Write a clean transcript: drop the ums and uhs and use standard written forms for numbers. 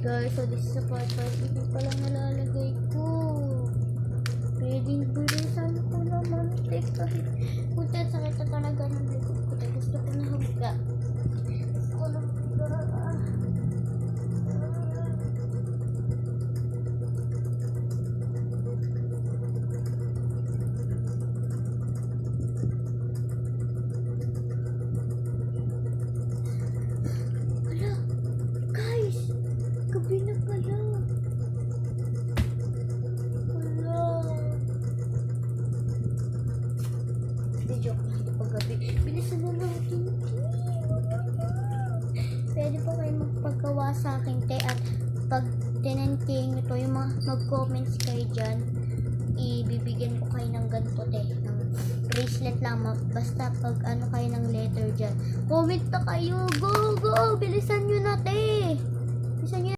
guys, so this is a part 5. Ito pala nalalagay ko. Pwedeng bilisan ko naman. Kahit puta, sakit na talaga ng likod ko. Gusto ko na hagda. Gusto ko na hagda. Gabi na pala. Wala. Hindi, joke lang. Hindi pa gabi. Bilisan na natin. Pwede pa kayo magpagawa sa akin, te. At pag 10k nyo to, yung mga mag-comments kayo dyan, ibibigyan ko kayo ng ganito, te. Ng bracelet lamang. Basta pag ano kayo ng letter dyan. Comment na kayo. Go, go! Bilisan nyo na, te. Bilisan nyo.